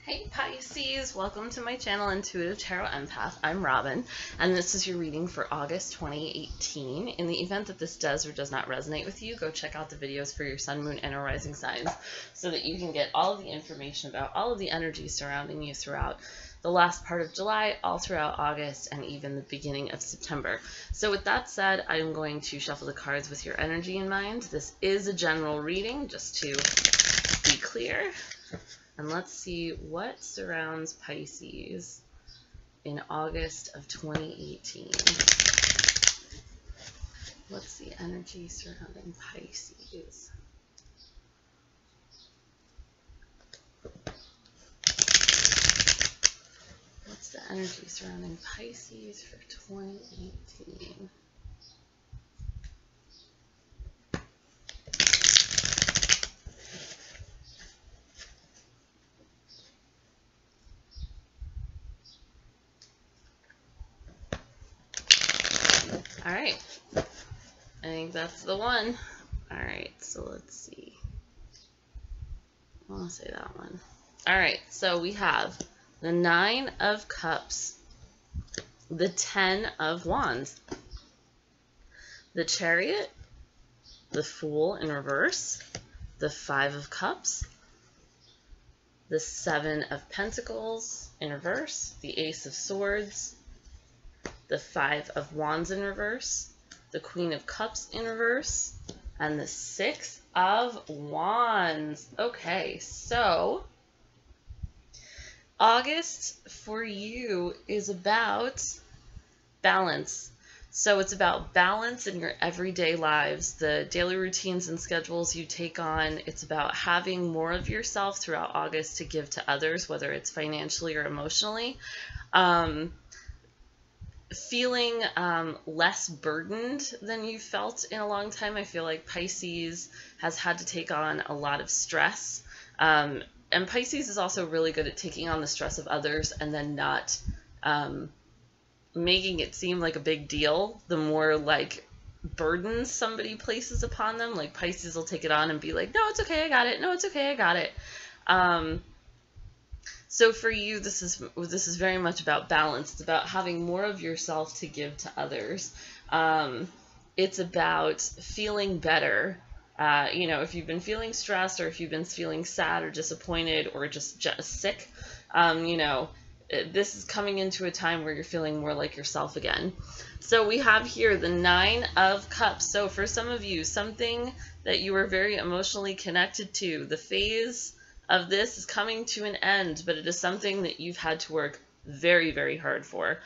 Hey Pisces, welcome to my channel Intuitive Tarot Empath. I'm Robin, and this is your reading for August 2018. In the event that this does or does not resonate with you, go check out the videos for your sun, moon, and or rising signs so that you can get all of the information about all of the energy surrounding you throughout the last part of July, all throughout August, and even the beginning of September. So with that said, I'm going to shuffle the cards with your energy in mind. This is a general reading, just to be clear. And let's see what surrounds Pisces in August of 2018. What's the energy surrounding Pisces? What's the energy surrounding Pisces for 2018? All right, I think that's the one. All right, so let's see. I want to say that one. All right, so we have the 9 of Cups, the 10 of Wands, the Chariot, the Fool in reverse, the 5 of Cups, the 7 of Pentacles in reverse, the Ace of Swords, the 5 of Wands in reverse, the Queen of Cups in reverse, and the 6 of Wands. Okay, so August for you is about balance. So it's about balance in your everyday lives, the daily routines and schedules you take on. It's about having more of yourself throughout August to give to others, whether it's financially or emotionally. Feeling less burdened than you felt in a long time. I feel like Pisces has had to take on a lot of stress. And Pisces is also really good at taking on the stress of others and then not making it seem like a big deal. The more like burdens somebody places upon them, like Pisces will take it on and be like, no, it's okay, I got it. No, it's okay, I got it. So for you, this is very much about balance. It's about having more of yourself to give to others. It's about feeling better. You know, if you've been feeling stressed, or if you've been feeling sad or disappointed or just sick, you know, this is coming into a time where you're feeling more like yourself again. So we have here the 9 of Cups. So for some of you, something that you were very emotionally connected to, the phase of this is coming to an end, but it is something that you've had to work very, very hard for.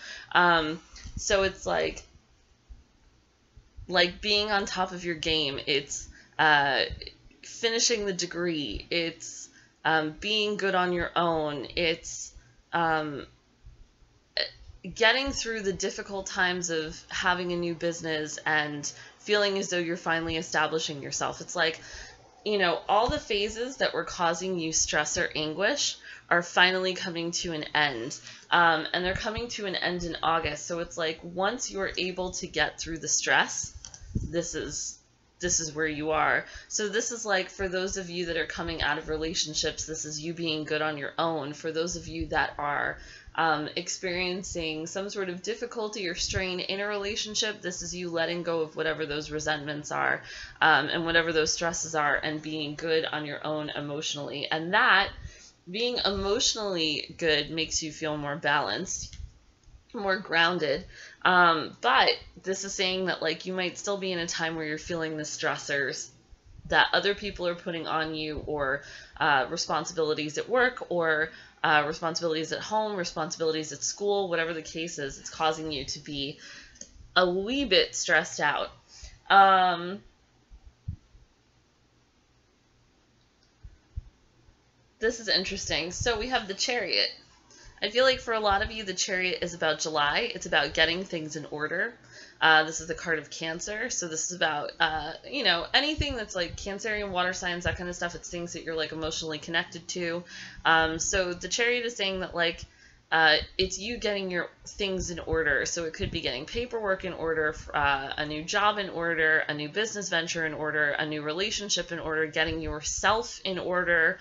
So it's like being on top of your game. It's finishing the degree. It's being good on your own. It's getting through the difficult times of having a new business and feeling as though you're finally establishing yourself. It's like, you know, all the phases that were causing you stress or anguish are finally coming to an end. And they're coming to an end in August. So it's like once you're able to get through the stress, this is where you are. So this is like for those of you that are coming out of relationships, this is you being good on your own. For those of you that are experiencing some sort of difficulty or strain in a relationship, this is you letting go of whatever those resentments are and whatever those stresses are and being good on your own emotionally. And that being emotionally good makes you feel more balanced, more grounded. But this is saying that like you might still be in a time where you're feeling the stressors that other people are putting on you, or responsibilities at work, or responsibilities at home, responsibilities at school, whatever the case is. It's causing you to be a wee bit stressed out. This is interesting. So we have the Chariot. I feel like for a lot of you, the Chariot is about July. It's about getting things in order. This is the card of Cancer. So this is about, you know, anything that's like Cancerian, water signs, that kind of stuff. It's things that you're like emotionally connected to. So the Chariot is saying that like, it's you getting your things in order. So it could be getting paperwork in order, a new job in order, a new business venture in order, a new relationship in order, getting yourself in order.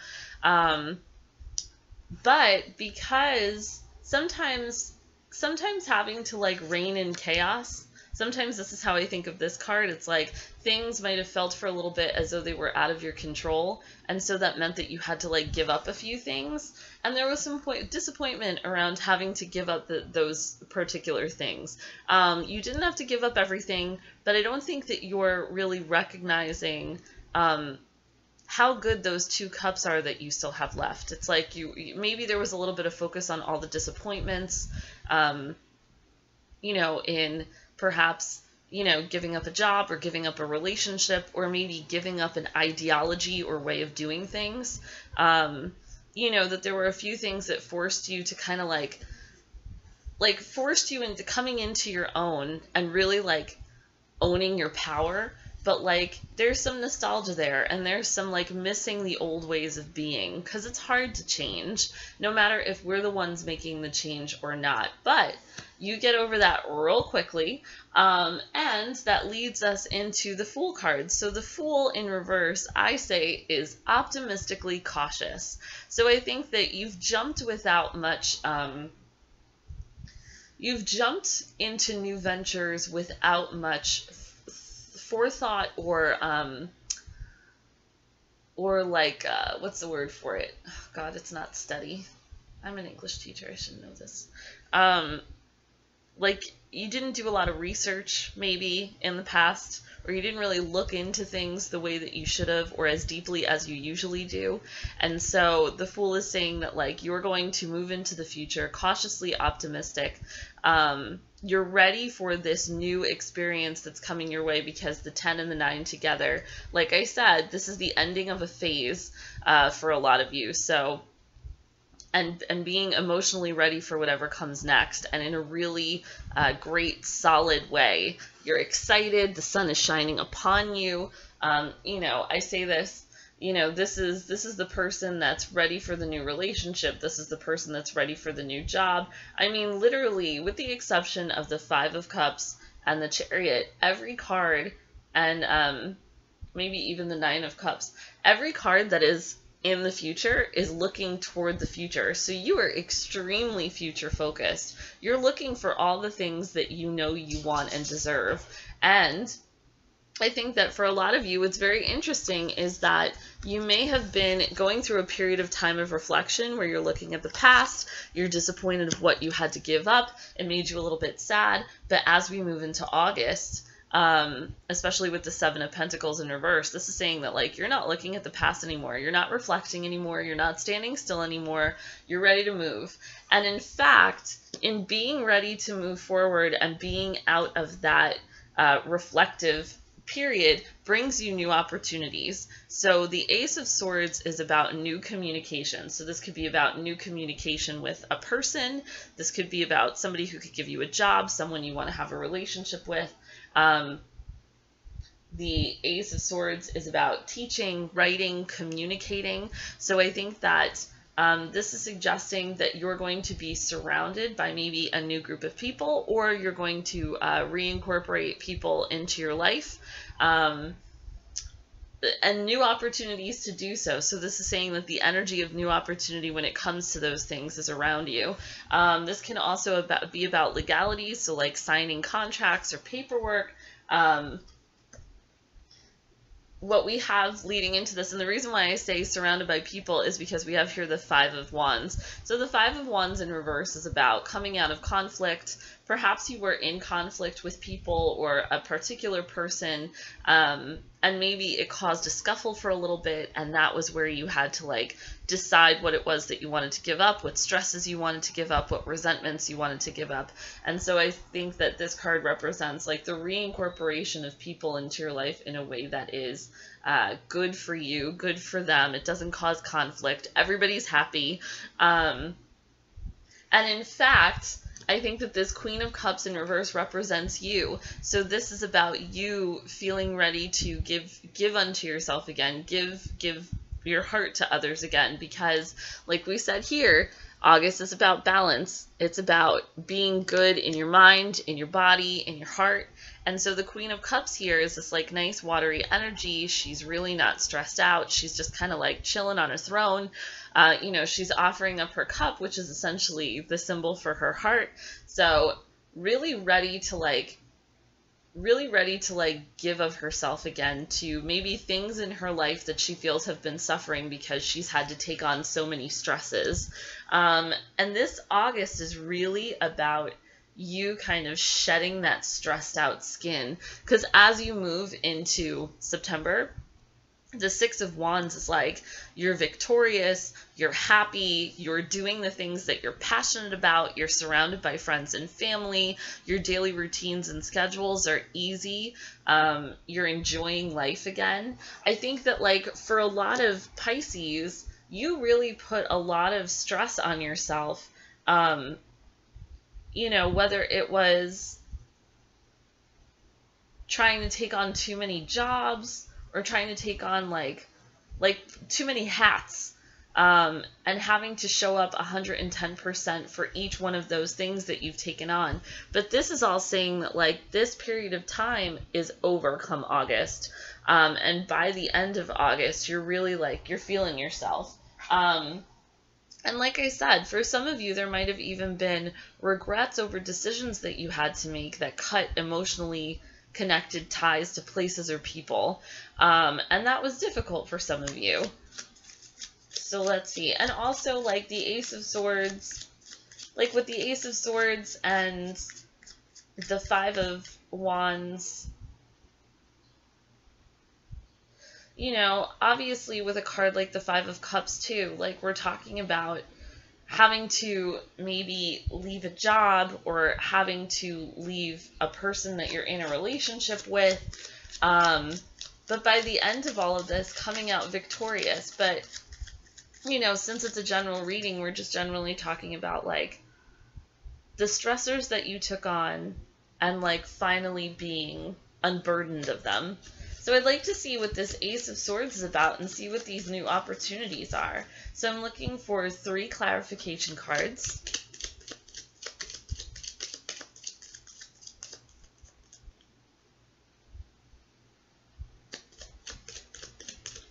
But because sometimes having to like rein in chaos, sometimes this is how I think of this card. It's like things might have felt for a little bit as though they were out of your control, and so that meant that you had to like give up a few things, and there was some disappointment around having to give up those particular things. You didn't have to give up everything, but I don't think that you're really recognizing how good those two cups are that you still have left. It's like maybe there was a little bit of focus on all the disappointments, um, in perhaps, giving up a job or giving up a relationship or maybe giving up an ideology or way of doing things. That there were a few things that forced you to kind of like forced you into coming into your own and really like owning your power, but like there's some nostalgia there and there's some like missing the old ways of being, because it's hard to change no matter if we're the ones making the change or not. But you get over that real quickly, and that leads us into the Fool card. So the Fool in reverse, I say, is optimistically cautious. So I think that you've jumped without much you've jumped into new ventures without much forethought or like what's the word for it? Oh, God, it's not steady. I'm an English teacher. I should know this. Like you didn't do a lot of research maybe in the past, or you didn't really look into things the way that you should have or as deeply as you usually do. And so the Fool is saying that like you're going to move into the future cautiously optimistic. You're ready for this new experience that's coming your way because the 10 and the 9 together, like I said, this is the ending of a phase for a lot of you. So and being emotionally ready for whatever comes next, and in a really great, solid way. You're excited. The sun is shining upon you. I say this. This is the person that's ready for the new relationship. This is the person that's ready for the new job. I mean, literally, with the exception of the 5 of Cups and the Chariot, every card, and maybe even the 9 of Cups, every card that is in the future is looking toward the future. So you are extremely future focused. You're looking for all the things that you know you want and deserve. And I think that for a lot of you, what's very interesting is that you may have been going through a period of time of reflection where you're looking at the past, you're disappointed of what you had to give up, it made you a little bit sad. But as we move into August, especially with the 7 of Pentacles in reverse, this is saying that like you're not looking at the past anymore, you're not reflecting anymore, you're not standing still anymore, you're ready to move. And in fact, in being ready to move forward and being out of that reflective period brings you new opportunities. So the Ace of Swords is about new communication. So this could be about new communication with a person. This could be about somebody who could give you a job, someone you want to have a relationship with. The Ace of Swords is about teaching, writing, communicating. So I think that this is suggesting that you're going to be surrounded by maybe a new group of people, or you're going to reincorporate people into your life, and new opportunities to do so. So this is saying that the energy of new opportunity when it comes to those things is around you. This can also be about legalities, so like signing contracts or paperwork. What we have leading into this, and the reason why I say surrounded by people is because we have here the 5 of Wands. So the 5 of Wands in reverse is about coming out of conflict. Perhaps you were in conflict with people or a particular person, and maybe it caused a scuffle for a little bit, and that was where you had to like decide what it was that you wanted to give up, what stresses you wanted to give up, what resentments you wanted to give up. And so I think that this card represents like the reincorporation of people into your life in a way that is good for you, good for them. It doesn't cause conflict. Everybody's happy. And in fact, I think that this Queen of Cups in reverse represents you. So this is about you feeling ready to give unto yourself again, give your heart to others again, because like we said here, August is about balance. It's about being good in your mind, in your body, in your heart. And so the Queen of Cups here is this like nice watery energy. She's really not stressed out. She's just kind of like chilling on a throne. She's offering up her cup, which is essentially the symbol for her heart. So really ready to give of herself again to maybe things in her life that she feels have been suffering because she's had to take on so many stresses. And this August is really about you kind of shedding that stressed out skin, because as you move into September, the Six of Wands is like you're victorious, you're happy, you're doing the things that you're passionate about, you're surrounded by friends and family, your daily routines and schedules are easy, you're enjoying life again. I think that like for a lot of Pisces, you really put a lot of stress on yourself, whether it was trying to take on too many jobs, or trying to take on like too many hats, and having to show up 110% for each one of those things that you've taken on. But this is all saying that like this period of time is over come August, and by the end of August, you're really like you're feeling yourself. And like I said, for some of you, there might have even been regrets over decisions that you had to make that cut emotionally connected ties to places or people. And that was difficult for some of you. So let's see. And also like the Ace of Swords, like with the Ace of Swords and the Five of Wands, obviously with a card like the Five of Cups too, like we're talking about having to maybe leave a job or having to leave a person that you're in a relationship with. But by the end of all of this, coming out victorious. But, since it's a general reading, we're just generally talking about like the stressors that you took on and like finally being unburdened of them. So I'd like to see what this Ace of Swords is about and see what these new opportunities are. So I'm looking for 3 clarification cards.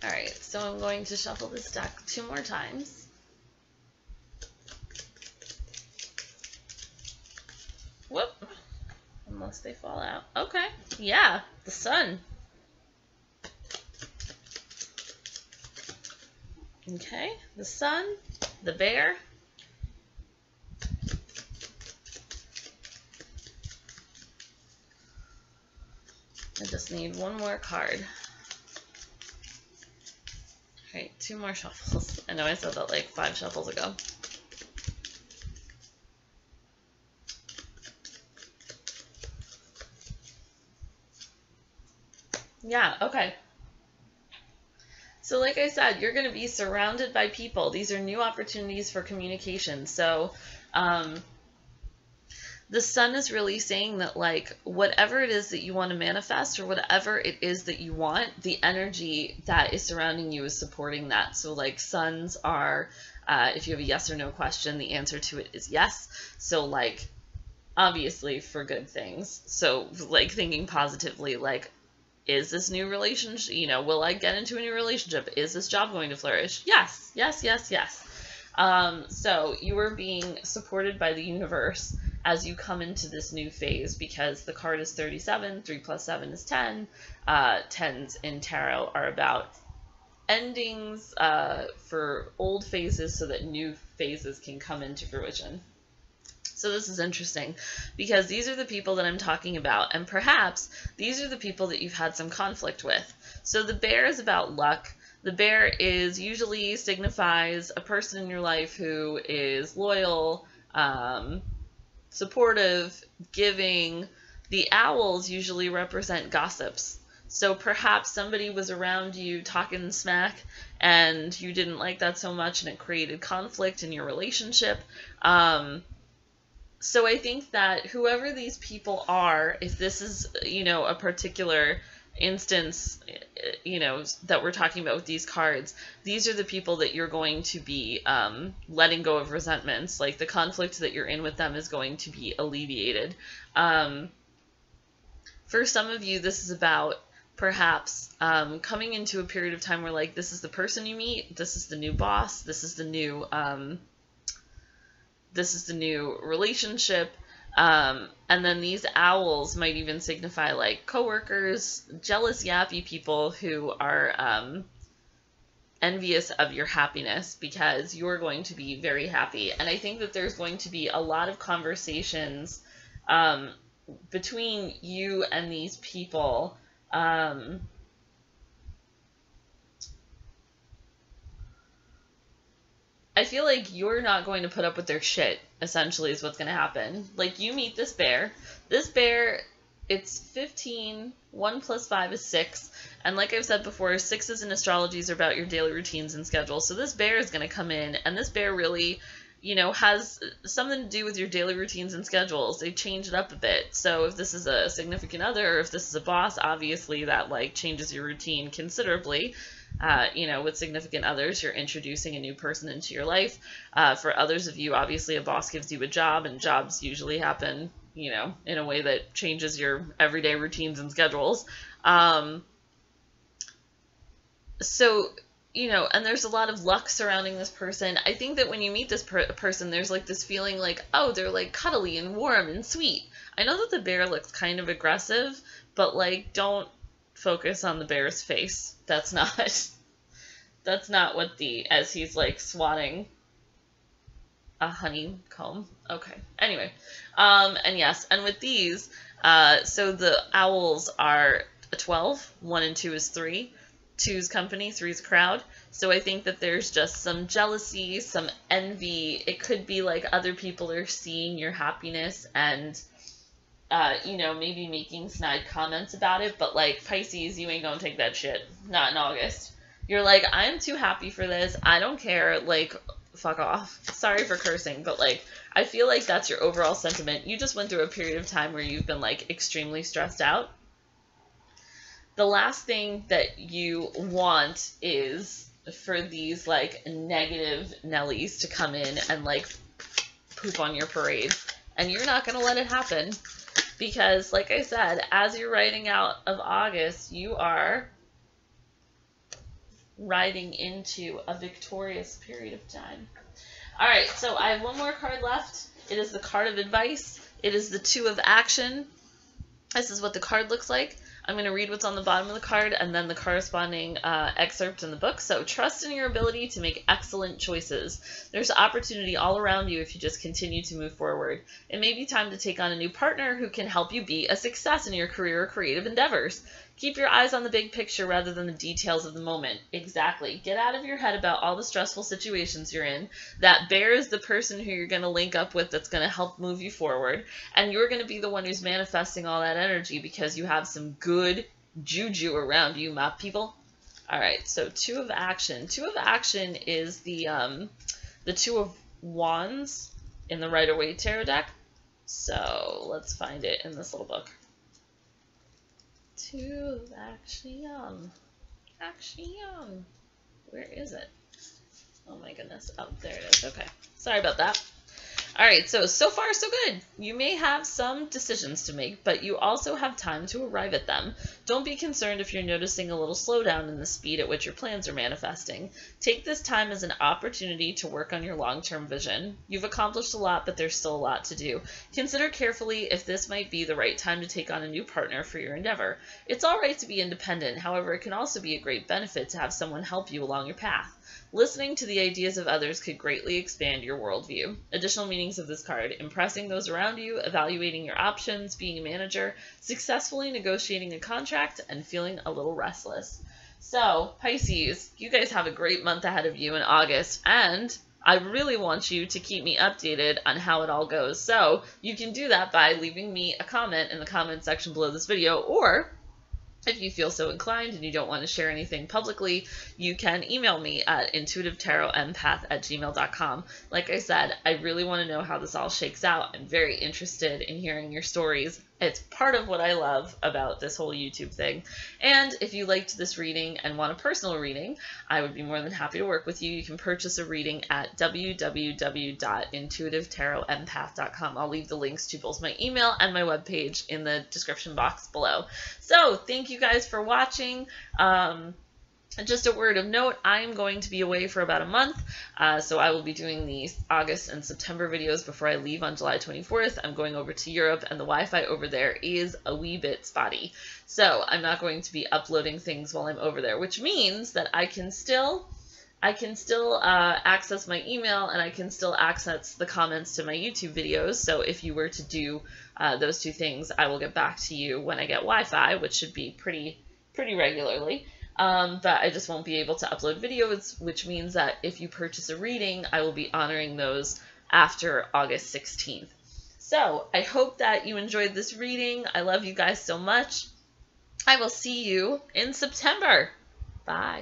All right, so I'm going to shuffle this deck 2 more times. Whoop, unless they fall out. Okay, yeah, the Sun. Okay, the Sun, the Bear, I just need 1 more card. All right, 2 more shuffles. I know I said that like 5 shuffles ago. Yeah, okay. So like I said, you're going to be surrounded by people. These are new opportunities for communication. So the Sun is really saying that like whatever it is that you want to manifest or whatever it is that you want, the energy that is surrounding you is supporting that. So like suns are, if you have a yes or no question, the answer to it is yes. So like obviously for good things. So like thinking positively, like, is this new relationship, will I get into a new relationship? Is this job going to flourish? Yes, yes, yes, yes. So you are being supported by the universe as you come into this new phase, because the card is 37, 3 plus 7 is 10. 10s in tarot are about endings for old phases so that new phases can come into fruition. So this is interesting because these are the people that I'm talking about, and perhaps these are the people that you've had some conflict with. So the Bear is about luck. The Bear is usually signifies a person in your life who is loyal, supportive, giving. The Owls usually represent gossips. So perhaps somebody was around you talking smack and you didn't like that so much and it created conflict in your relationship. So I think that whoever these people are, if this is, a particular instance, that we're talking about with these cards, these are the people that you're going to be letting go of resentments. Like the conflict that you're in with them is going to be alleviated. For some of you, this is about perhaps coming into a period of time where, like, this is the person you meet, this is the new boss, this is the new relationship. And then these owls might even signify like coworkers, jealous, yappy people who are envious of your happiness because you're going to be very happy. And I think that there's going to be a lot of conversations between you and these people. I feel like you're not going to put up with their shit, essentially, is what's going to happen. Like, you meet this bear. This bear, it's 15. 1 plus 5 is 6. And like I've said before, 6s in astrology are about your daily routines and schedules. So this bear is going to come in, and this bear really, has something to do with your daily routines and schedules. They change it up a bit. So if this is a significant other, or if this is a boss, obviously that, like, changes your routine considerably. With significant others, you're introducing a new person into your life. For others of you, obviously a boss gives you a job, and jobs usually happen, in a way that changes your everyday routines and schedules. And there's a lot of luck surrounding this person. I think that when you meet this person, there's like this feeling like, oh, they're like cuddly and warm and sweet. I know that the bear looks kind of aggressive, but like, don't focus on the bear's face. That's not what as he's like swatting a honeycomb. Okay. Anyway, and yes, and with these, so the owls are a 12. 1 and 2 is 3. 2 is company, 3 is crowd. So I think that there's just some jealousy, some envy. It could be like other people are seeing your happiness and maybe making snide comments about it, but like, Pisces, you ain't gonna take that shit. Not in August. You're like, I'm too happy for this. I don't care. Like, fuck off. Sorry for cursing, but like, I feel like that's your overall sentiment. You just went through a period of time where you've been like extremely stressed out. The last thing that you want is for these like negative Nellies to come in and like poop on your parade. And you're not gonna let it happen. Because, like I said, as you're writing out of August, you are riding into a victorious period of time. All right, so I have one more card left. It is the card of advice. It is the 2 of action. This is what the card looks like. I'm going to read what's on the bottom of the card and then the corresponding excerpt in the book. So, trust in your ability to make excellent choices. There's opportunity all around you if you just continue to move forward. It may be time to take on a new partner who can help you be a success in your career or creative endeavors. Keep your eyes on the big picture rather than the details of the moment. Exactly. Get out of your head about all the stressful situations you're in. That bear is the person who you're going to link up with that's going to help move you forward. And you're going to be the one who's manifesting all that energy because you have some good juju around you, my people. All right, so 2 of action. 2 of action is the 2 of wands in the Rider-Waite Tarot deck. So let's find it in this little book. 2 of action. Action. Where is it? Oh my goodness. Oh, there it is. Okay. Sorry about that. All right, so far so good. You may have some decisions to make, but you also have time to arrive at them. Don't be concerned if you're noticing a little slowdown in the speed at which your plans are manifesting. Take this time as an opportunity to work on your long-term vision. You've accomplished a lot, but there's still a lot to do. Consider carefully if this might be the right time to take on a new partner for your endeavor. It's all right to be independent, however, it can also be a great benefit to have someone help you along your path. Listening to the ideas of others could greatly expand your worldview. Additional meanings of this card: impressing those around you, evaluating your options, being a manager, successfully negotiating a contract, and feeling a little restless. So, Pisces, you guys have a great month ahead of you in August, and I really want you to keep me updated on how it all goes. So, you can do that by leaving me a comment in the comment section below this video, or if you feel so inclined and you don't want to share anything publicly, you can email me at intuitivetarotempath@gmail.com. Like I said, I really want to know how this all shakes out. I'm very interested in hearing your stories. It's part of what I love about this whole YouTube thing. And if you liked this reading and want a personal reading, I would be more than happy to work with you. You can purchase a reading at www.intuitivetarotempath.com. I'll leave the links to both my email and my webpage in the description box below. So thank you guys for watching. Just a word of note, I am going to be away for about a month, so I will be doing the August and September videos before I leave on July 24th. I'm going over to Europe, and the Wi-Fi over there is a wee bit spotty, so I'm not going to be uploading things while I'm over there, which means that I can still access my email, and I can still access the comments to my YouTube videos. So if you were to do those two things, I will get back to you when I get Wi-Fi, which should be pretty regularly. But I just won't be able to upload videos, which means that if you purchase a reading, I will be honoring those after August 16th. So I hope that you enjoyed this reading. I love you guys so much. I will see you in September. Bye.